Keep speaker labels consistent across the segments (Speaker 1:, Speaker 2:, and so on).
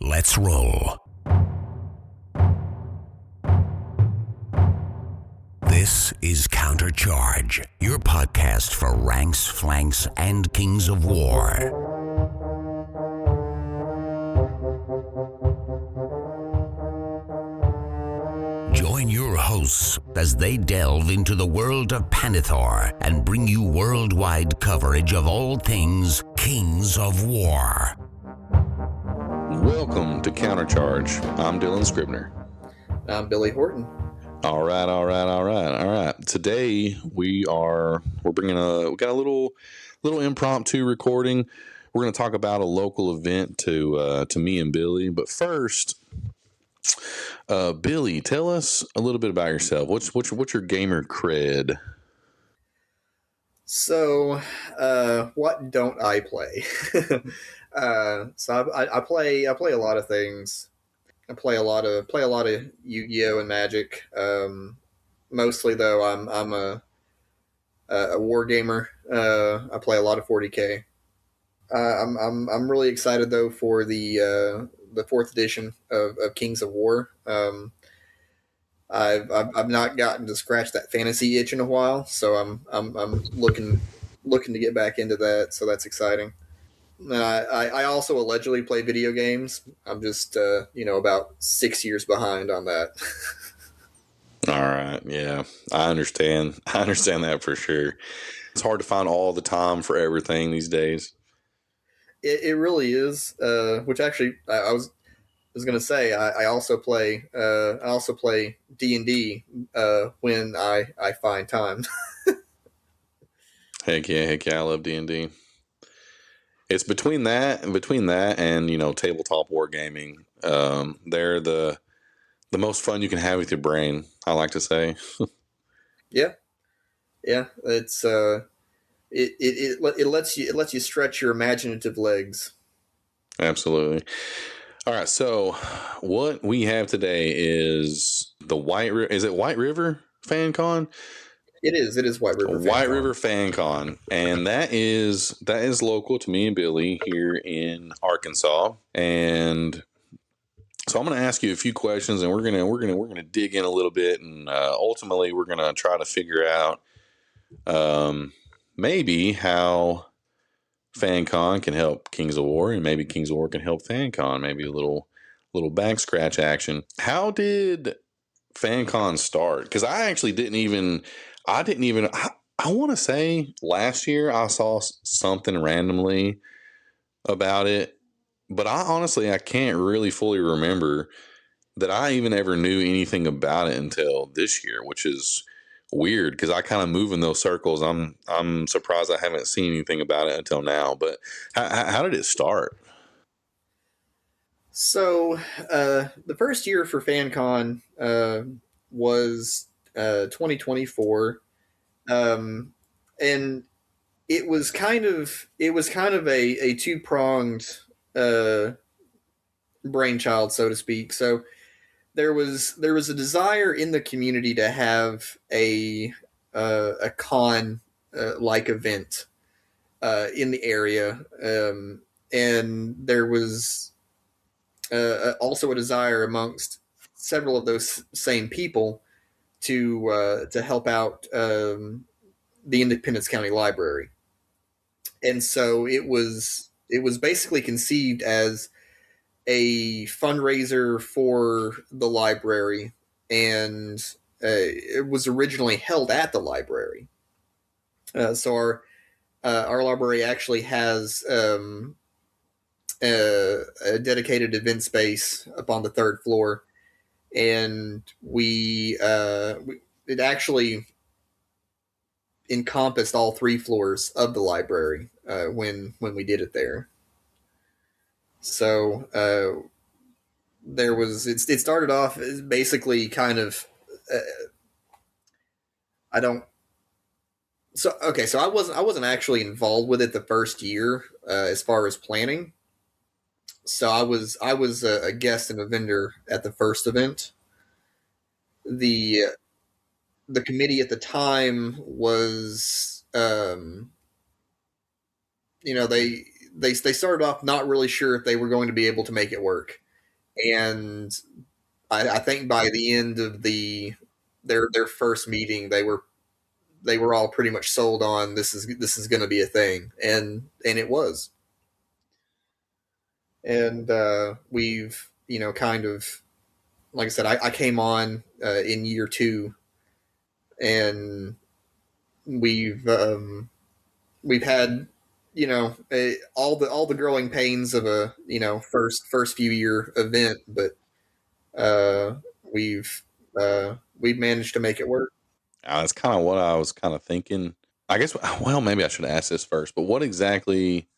Speaker 1: Let's roll. This is Countercharge, your podcast for ranks, flanks, and kings of war. Join your hosts as they delve into the world of Panithor and bring you worldwide coverage of all things Kings of War.
Speaker 2: Welcome to Countercharge. I'm Dylan Scribner.
Speaker 3: I'm Billy Horton.
Speaker 2: All right. Today we got a little impromptu recording. We're going to talk about a local event to me and Billy. But first, Billy, tell us a little bit about yourself. What's your gamer cred?
Speaker 3: So, what don't I play? I play a lot of things. I play a lot of Yu-Gi-Oh and Magic. Mostly though, I'm a war gamer. I play a lot of 40K. I'm really excited though for the fourth edition of Kings of War. I've not gotten to scratch that fantasy itch in a while, so I'm looking to get back into that. So that's exciting. And I also allegedly play video games. I'm just about 6 years behind on that.
Speaker 2: All right, yeah, I understand that for sure. It's hard to find all the time for everything these days.
Speaker 3: It really is. Which actually, I was going to say I also play D&D when I find time.
Speaker 2: Heck yeah, I love D&D. It's between that and tabletop wargaming. They're the most fun you can have with your brain, I like to say.
Speaker 3: Yeah. It's it lets you stretch your imaginative legs.
Speaker 2: Absolutely. All right, so what we have today is the White River. Is it White River Fan Con?
Speaker 3: It is White River.
Speaker 2: White River Fan Con, and that is local to me and Billy here in Arkansas. And so I'm going to ask you a few questions, and we're gonna dig in a little bit, and ultimately we're going to try to figure out maybe how FanCon can help Kings of War, and maybe Kings of War can help FanCon. Maybe a little back scratch action. How did FanCon start? Because I actually didn't even. I want to say last year I saw something randomly about it, but I can't really fully remember that I even ever knew anything about it until this year, which is weird because I kind of move in those circles. I'm surprised I haven't seen anything about it until now. But how did it start?
Speaker 3: So the first year for FanCon was 2024, and it was kind of a two-pronged brainchild, so to speak. So there was a desire in the community to have a con like event in the area, and there was also a desire amongst several of those same people to help out the Independence County Library, and so it was basically conceived as a fundraiser for the library, and it was originally held at the library. So our library actually has a dedicated event space up on the third floor, and it actually encompassed all three floors of the library when we did it there. So it started off as basically kind of so I wasn't actually involved with it the first year as far as planning. So I was a guest and a vendor at the first event. The committee at the time was they started off not really sure if they were going to be able to make it work. and I think by the end of their first meeting, they were all pretty much sold on this is going to be a thing, and it was. And we've kind of, like I said, I came on in year 2, and we've had all the growing pains of a first few year event, but uh, we've we've managed to make it work.
Speaker 2: That's kind of what I was kind of thinking. I guess. Well, maybe I should ask this first. But what exactly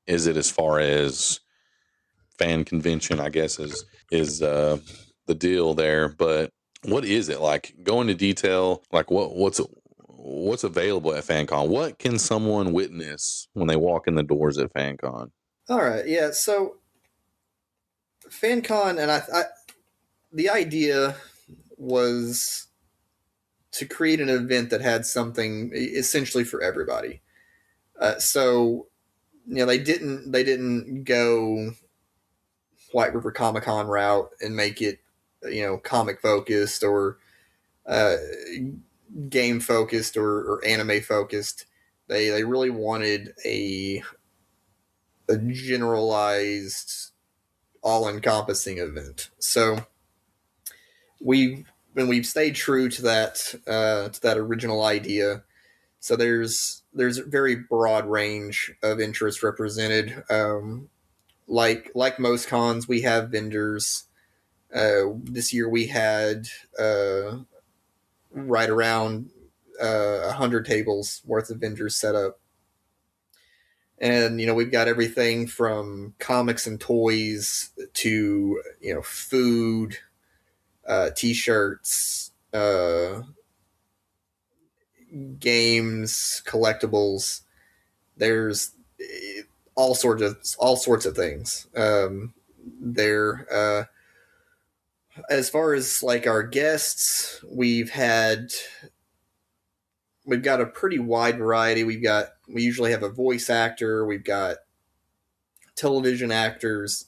Speaker 2: is it as far as fan convention? I guess is the deal there. But what is it like? Go into detail. Like what's available at FanCon? What can someone witness when they walk in the doors at FanCon?
Speaker 3: All right, yeah. So FanCon, and the idea was to create an event that had something essentially for everybody. So they didn't go White River Comic Con route and make it comic focused or uh, game focused or anime focused. They really wanted a generalized, all encompassing event. So we've stayed true to that original idea. So there's a very broad range of interest represented. Like most cons, we have vendors. This year we had right around 100 tables worth of vendors set up. And we've got everything from comics and toys to food, t-shirts, games, collectibles. There's all sorts of things. There, as far as like our guests, we've got a pretty wide variety. We usually have a voice actor. We've got television actors.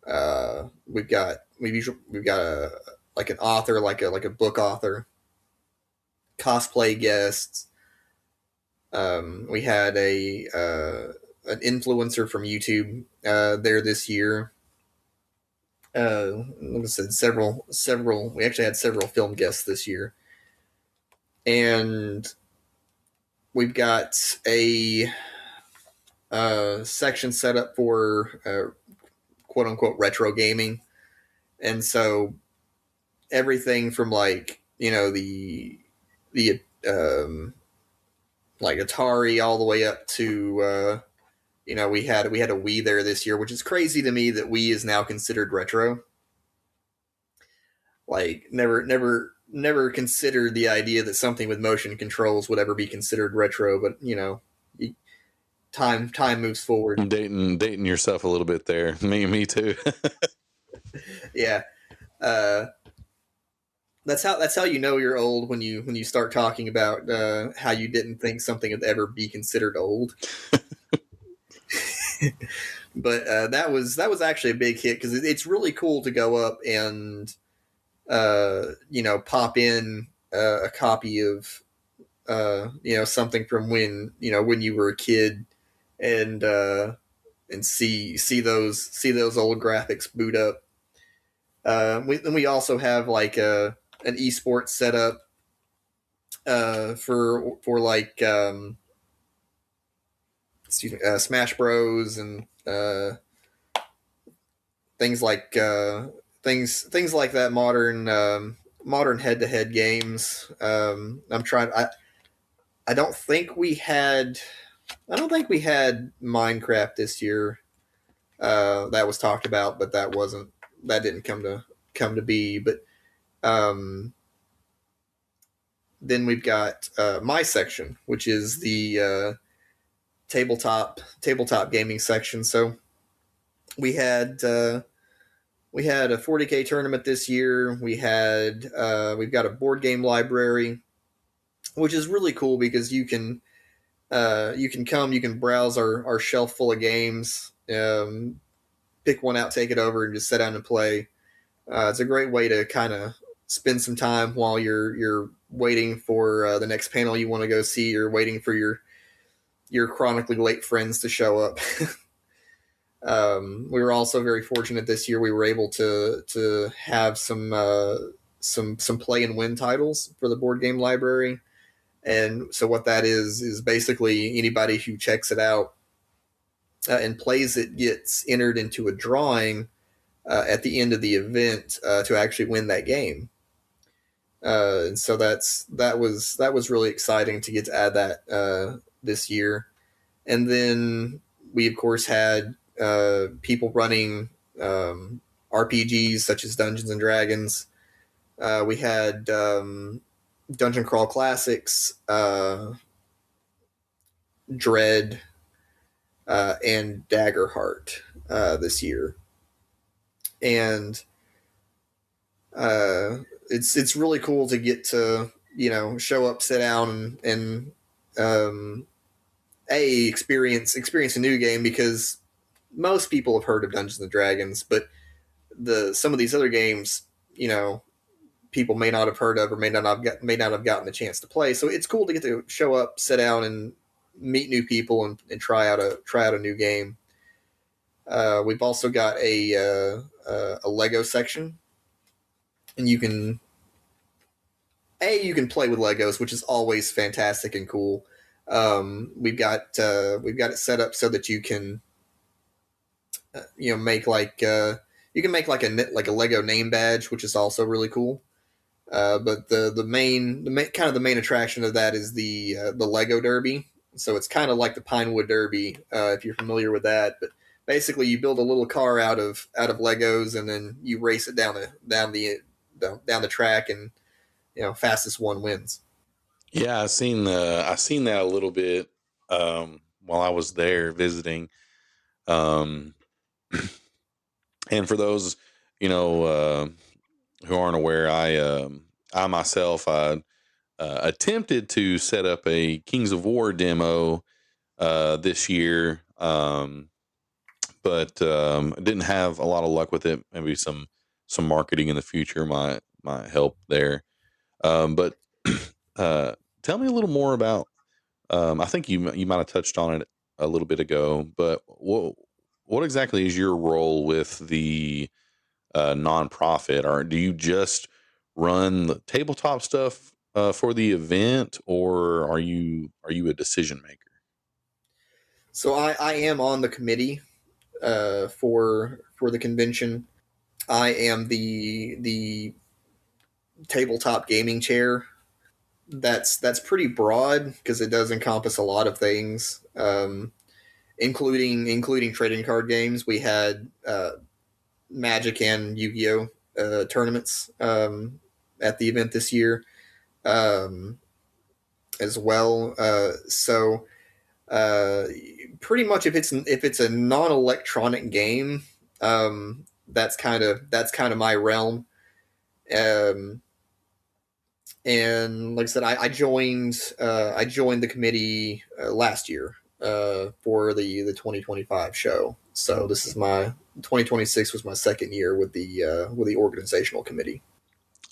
Speaker 3: We've got a like an author, like a book author. Cosplay guests. We had an influencer from YouTube there this year. Like I said, several. We actually had several film guests this year, and we've got a section set up for quote unquote retro gaming, and so everything from like the like Atari all the way up to we had a Wii there this year, which is crazy to me that Wii is now considered retro. Like never considered the idea that something with motion controls would ever be considered retro, but time moves forward.
Speaker 2: Dating yourself a little bit there. Me too.
Speaker 3: Yeah. That's how you're old when you start talking about how you didn't think something would ever be considered old. But that was actually a big hit because it's really cool to go up and pop in a copy of something from when you were a kid and see those old graphics boot up. We also have like an esports setup for like Smash Bros and things like that. Modern head-to-head games. I'm trying. I don't think we had Minecraft this year. That was talked about, but that didn't come to be. But then we've got my section, which is the tabletop gaming section. So we had a 40K tournament this year. We've got a board game library, which is really cool because you can come, you can browse our shelf full of games, pick one out, take it over, and just sit down and play. It's a great way to kind of spend some time while you're waiting for the next panel you want to go see, or waiting for your chronically late friends to show up. We were also very fortunate this year. We were able to have some play and win titles for the board game library. And so what that is basically anybody who checks it out and plays it gets entered into a drawing at the end of the event to actually win that game. And so that was really exciting to get to add that this year. And then we of course had people running RPGs such as Dungeons and Dragons. We had Dungeon Crawl Classics, Dread, and Daggerheart this year, and it's really cool to get to show up, sit down, and experience a new game, because most people have heard of Dungeons and Dragons, but some of these other games, people may not have heard of, or may not have gotten the chance to play. So it's cool to get to show up, sit down, and meet new people and try out a new game. We've also got a Lego section, and you can play with Legos, which is always fantastic and cool. We've got it set up so that you can make you can make like a Lego name badge, which is also really cool. But the main attraction of that is the Lego Derby. So it's kind of like the Pinewood Derby, if you're familiar with that. But basically, you build a little car out of Legos, and then you race it down the track, and fastest one wins.
Speaker 2: Yeah, I seen that a little bit while I was there visiting. And for those who aren't aware, I myself attempted to set up a Kings of War demo this year, but didn't have a lot of luck with it. Maybe some marketing in the future might help there. But tell me a little more about. I think you might have touched on it a little bit ago, but what exactly is your role with the nonprofit? Or do you just run the tabletop stuff for the event, or are you a decision maker?
Speaker 3: So I am on the committee for the convention. I am the tabletop gaming chair. That's pretty broad because it does encompass a lot of things, including trading card games. We had Magic and Yu-Gi-Oh tournaments at the event this year as well. So pretty much if it's a non-electronic game, that's kind of my realm. And like I said, I joined the committee last year for the 2025 show. So this is my 2026 was my second year with the organizational committee.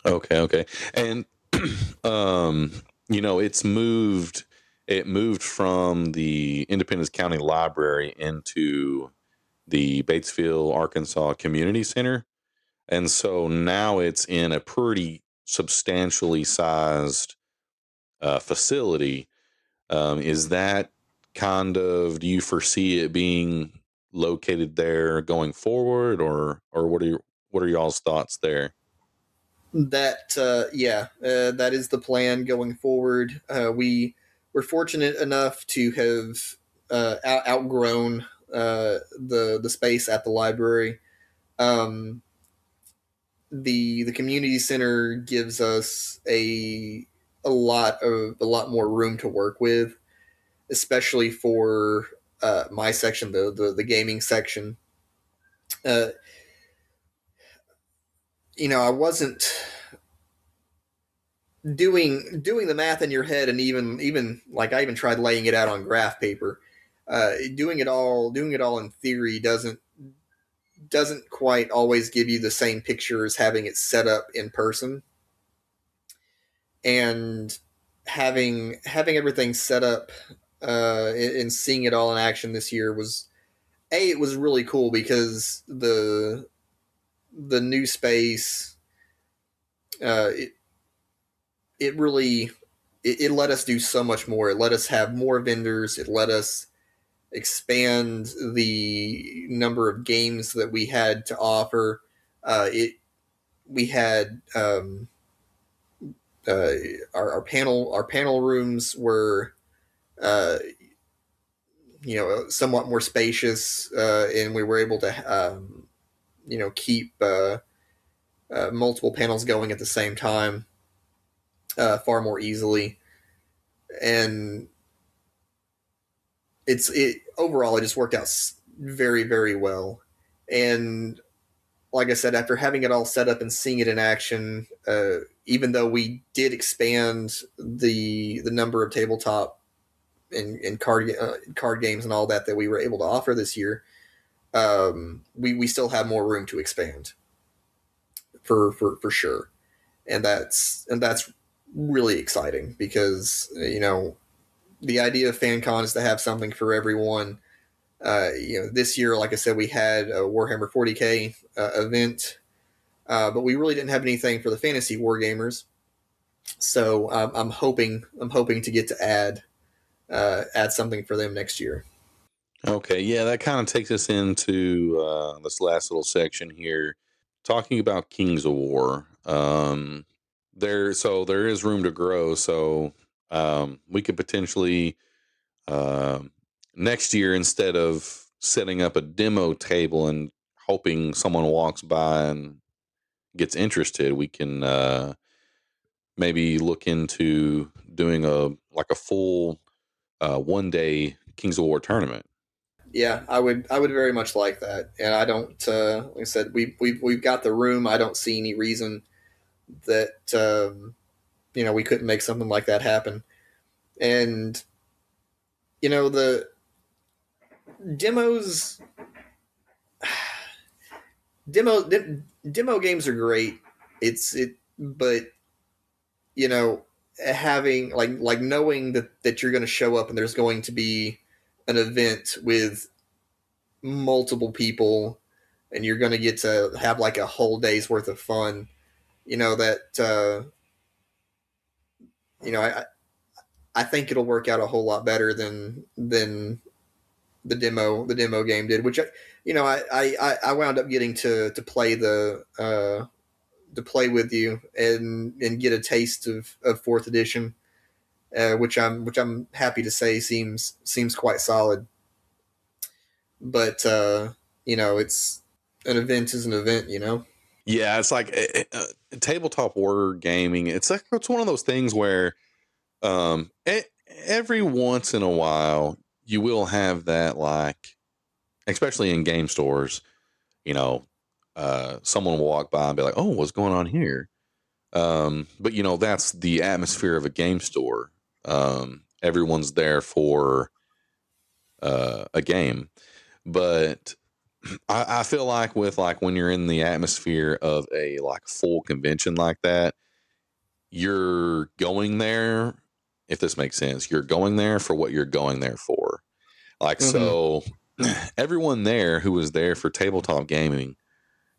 Speaker 2: Okay. And it moved from the Independence County Library into the Batesville, Arkansas Community Center. And so now it's in a pretty substantially sized facility. Is that do you foresee it being located there going forward, or what are y'all's thoughts there?
Speaker 3: That that is the plan going forward. We're fortunate enough to have outgrown the space at the library. The community center gives us a lot more room to work with, especially for my section, the gaming section. I wasn't doing the math in your head, and even like I even tried laying it out on graph paper. Doing it all in theory doesn't quite always give you the same picture as having it set up in person. And having everything set up and seeing it all in action this year was it was really cool because the new space it really it let us do so much more. It let us have more vendors. It let us expand the number of games that we had to offer. We had our panel rooms were uh, somewhat more spacious, and we were able to keep multiple panels going at the same time far more easily. And it overall it just worked out very, very well. And like I said, after having it all set up and seeing it in action, even though we did expand the number of tabletop and card games and all that we were able to offer this year, we still have more room to expand for sure. And that's really exciting because the idea of FanCon is to have something for everyone. This year, like I said, we had a Warhammer 40K event, but we really didn't have anything for the fantasy wargamers. So I'm hoping to get to add something for them next year.
Speaker 2: Okay, yeah, that kind of takes us into this last little section here, talking about Kings of War. There is room to grow. So we could potentially next year, instead of setting up a demo table and hoping someone walks by and gets interested, we can maybe look into doing a full 1 day Kings of War tournament.
Speaker 3: Yeah, I would very much like that. And I don't like I said, we've got the room. I don't see any reason that we couldn't make something like that happen. And the demos demo games are great. But having like knowing that you're going to show up and there's going to be an event with multiple people and you're going to get to have like a whole day's worth of fun, I think it'll work out a whole lot better than the demo game did, which I wound up getting to play to play with you and get a taste of 4th edition, which I'm happy to say seems quite solid. But it's an event is an event,
Speaker 2: Yeah, it's like tabletop war gaming. It's one of those things where every once in a while you will have that, like, especially in game stores, someone will walk by and be like, "Oh, what's going on here?" But that's the atmosphere of a game store. Everyone's there for a game, but I feel like when you're in the atmosphere of a full convention like that, you're going there. If this makes sense, you're going there for what you're going there for. So everyone there who was there for tabletop gaming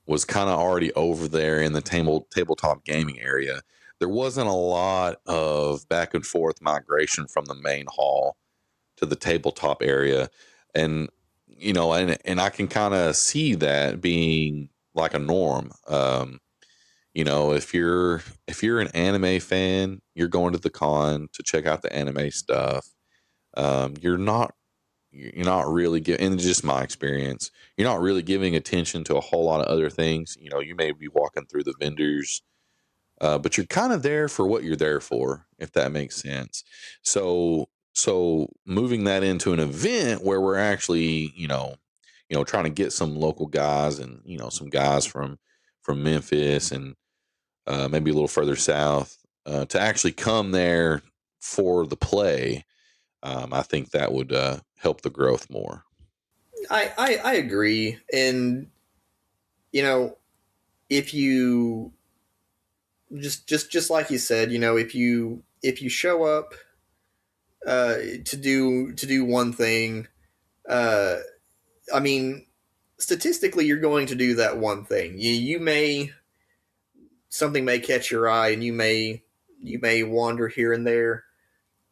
Speaker 2: was kind of already over there in the tabletop gaming area. There wasn't a lot of back and forth migration from the main hall to the tabletop area. And and I can kind of see that being like a norm. If you're an anime fan, you're going to the con to check out the anime stuff. You're not really giving, in just my experience, you're not really giving attention to a whole lot of other things. You may be walking through the vendors, but you're kind of there for what you're there for, if that makes sense. So moving that into an event where we're actually, trying to get some local guys and, some guys from Memphis and maybe a little further south to actually come there for the play, I think that would help the growth more.
Speaker 3: I agree. And you know, if you just like you said, you know, if you show up to do one thing, uh, I mean, statistically, you're going to do that one thing. You may something may catch your eye, and you may wander here and there,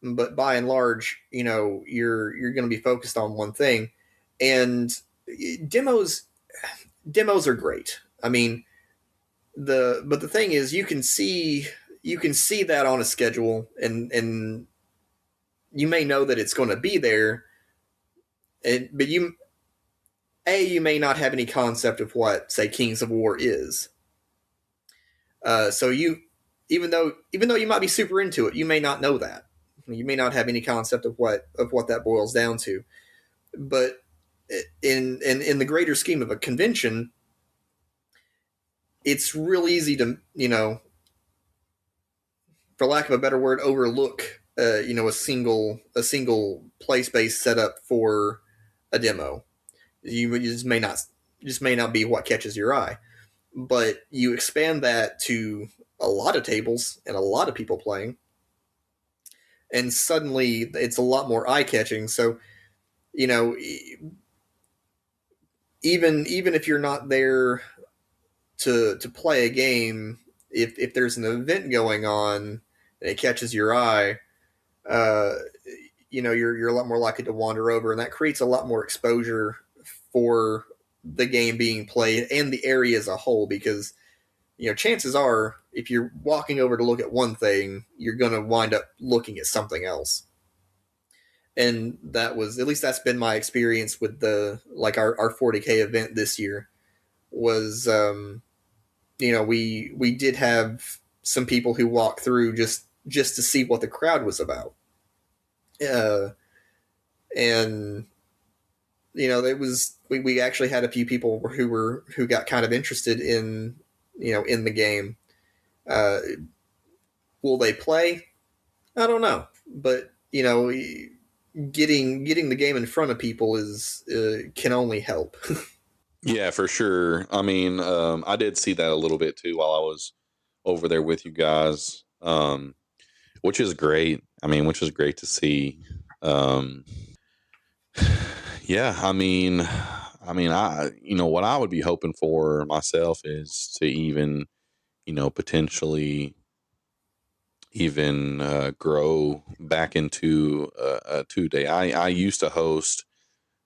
Speaker 3: but by and large, you know, you're going to be focused on one thing. And demos demos are great. I mean, the thing is, you can see that on a schedule, and you may know that it's going to be there, but you may not have any concept of what, say, Kings of War is. So even though you might be super into it, you may not know that. You may not have any concept of what that boils down to. But in the greater scheme of a convention, it's real easy to, you know, for lack of a better word, overlook you know, a single play space setup for a demo. You just may not be what catches your eye. But you expand that to a lot of tables and a lot of people playing, and suddenly it's a lot more eye catching. So, you know, even if you're not there to play a game, if there's an event going on and it catches your eye, uh, you know, you're a lot more likely to wander over, and that creates a lot more exposure for the game being played and the area as a whole, because, you know, chances are if you're walking over to look at one thing, you're going to wind up looking at something else. And that was, at least that's been my experience with our 40K event this year was, you know, we did have some people who walked through just to see what the crowd was about. And you know, it was, we actually had a few people who got kind of interested in, you know, in the game. Will they play? I don't know, but you know, getting the game in front of people is can only help.
Speaker 2: Yeah, for sure. I mean, I did see that a little bit too while I was over there with you guys, which is great. I mean, which is great to see. Yeah, I you know, what I would be hoping for myself is to even, you know, potentially even grow back into a 2 day. I used to host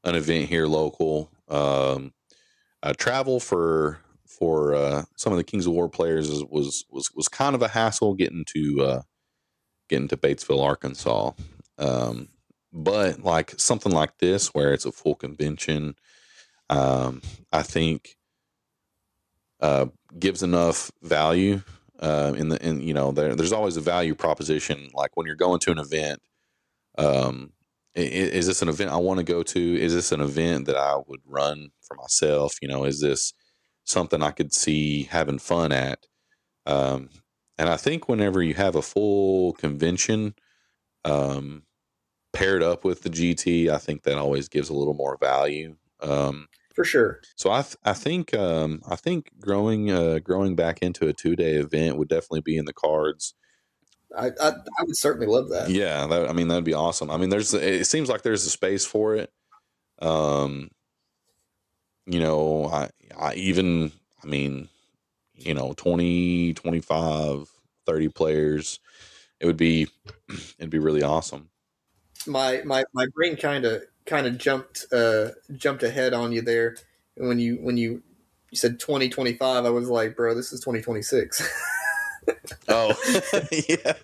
Speaker 2: an event here local. Travel for some of the Kings of War players was kind of a hassle getting to Batesville, Arkansas. But like something like this, where it's a full convention, I think gives enough value in you know, there's always a value proposition. Like when you're going to an event, is this an event I want to go to? Is this an event that I would run for myself? You know, is this something I could see having fun at? And I think whenever you have a full convention, paired up with the GT, I think that always gives a little more value.
Speaker 3: For sure.
Speaker 2: So I think growing back into a 2 day event would definitely be in the cards.
Speaker 3: I would certainly love that.
Speaker 2: Yeah, I mean, that'd be awesome. I mean, it seems like there's a space for it. You know, I mean, you know, 20, 25, 30 players, it'd be really awesome.
Speaker 3: My brain kind of jumped ahead on you there. And when you said 2025, I was like, bro, this is 2026.
Speaker 2: Oh, yeah.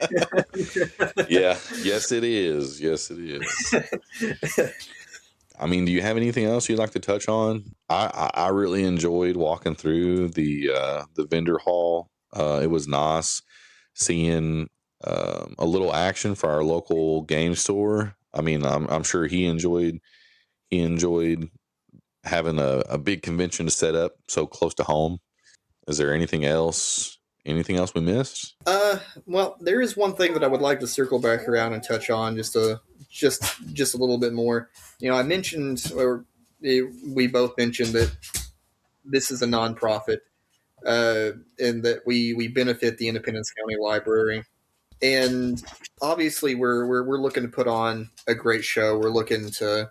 Speaker 2: Yeah. Yes, it is. Yes, it is. I mean, do you have anything else you'd like to touch on? I really enjoyed walking through the vendor hall. It was nice seeing a little action for our local game store. I mean, I'm sure he enjoyed having a big convention to set up so close to home. Is there anything else we missed?
Speaker 3: Well, there is one thing that I would like to circle back around and touch on just a little bit more. You know, I mentioned, or we both mentioned that this is a nonprofit, and that we benefit the Independence County Library. And obviously, we're looking to put on a great show. We're looking to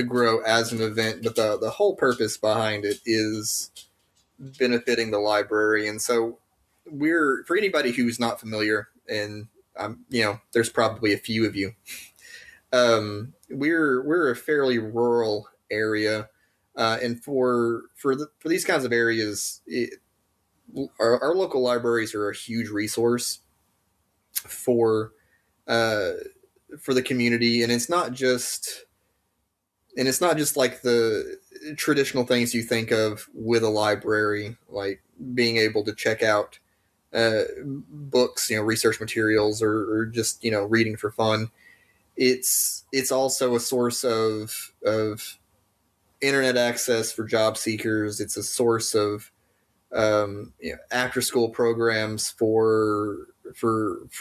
Speaker 3: grow as an event, but the whole purpose behind it is benefiting the library. And so, for anybody who's not familiar, and there's probably a few of you. We're a fairly rural area, and for these kinds of areas, our local libraries are a huge resource for the community. And it's not just like the traditional things you think of with a library, like being able to check out books, research materials, or just reading for fun. It's also a source of internet access for job seekers. It's a source of after school programs for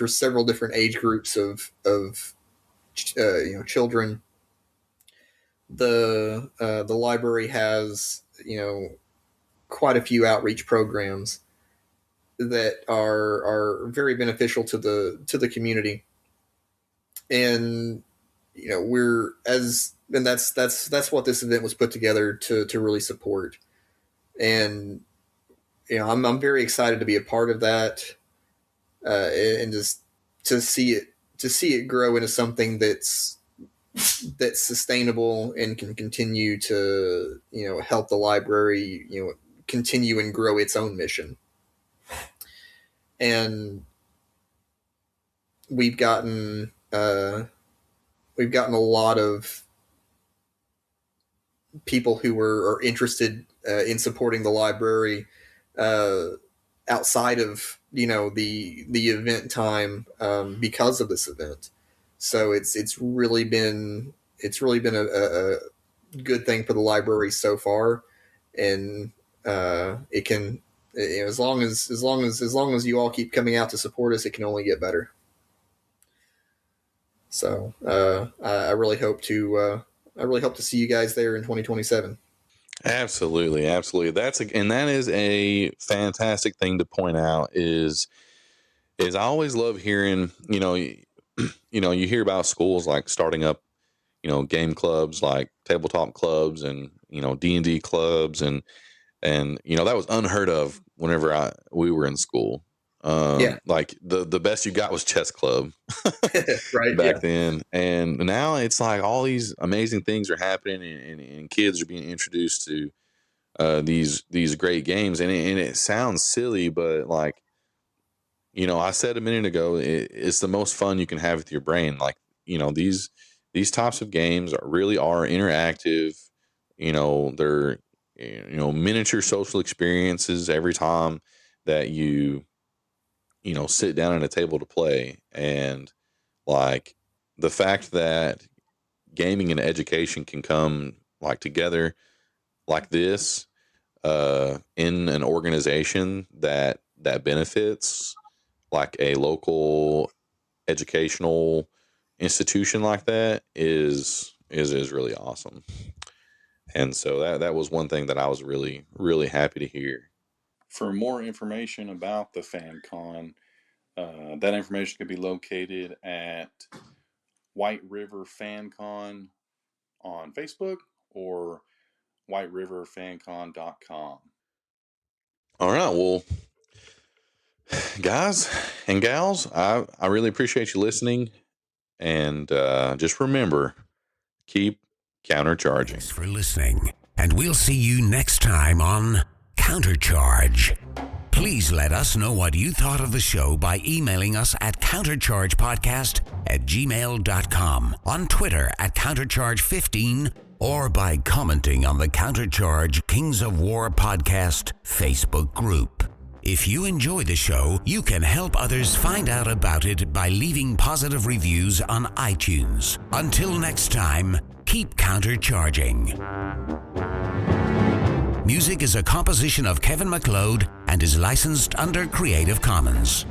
Speaker 3: several different age groups of children. The library has quite a few outreach programs that are very beneficial to the community. And that's what this event was put together to really support. And I'm very excited to be a part of that, and just to see it grow into something that's sustainable and can continue to help the library continue and grow its own mission. And we've gotten a lot of people who are interested in supporting the library outside of the event time, because of this event. So it's really been a good thing for the library so far, and it can, as long as you all keep coming out to support us, it can only get better. So I really hope to see you guys there in 2027.
Speaker 2: Absolutely. That is a fantastic thing to point out. Is I always love hearing, you hear about schools like starting up, game clubs like tabletop clubs and D&D clubs, and that was unheard of whenever we were in school. Like the best you got was chess club
Speaker 3: right
Speaker 2: back then, and now it's like all these amazing things are happening, and kids are being introduced to these great games, and it sounds silly, but like I said a minute ago, it's the most fun you can have with your brain. Like these types of games really are interactive. They're miniature social experiences every time that you sit down at a table to play. And like the fact that gaming and education can come like together like this in an organization that benefits like a local educational institution like that is really awesome. And so that was one thing that I was really, really happy to hear. For more information about the FanCon, that information can be located at White River FanCon on Facebook or whiteriverfancon.com. All right, well, guys and gals, I really appreciate you listening, and just remember, keep countercharging.
Speaker 1: Thanks for listening, and we'll see you next time on Countercharge. Please let us know what you thought of the show by emailing us at counterchargepodcast@gmail.com, on Twitter at countercharge15, or by commenting on the Countercharge Kings of War podcast Facebook group. If you enjoy the show, you can help others find out about it by leaving positive reviews on iTunes. Until next time, keep countercharging. Music is a composition of Kevin MacLeod and is licensed under Creative Commons.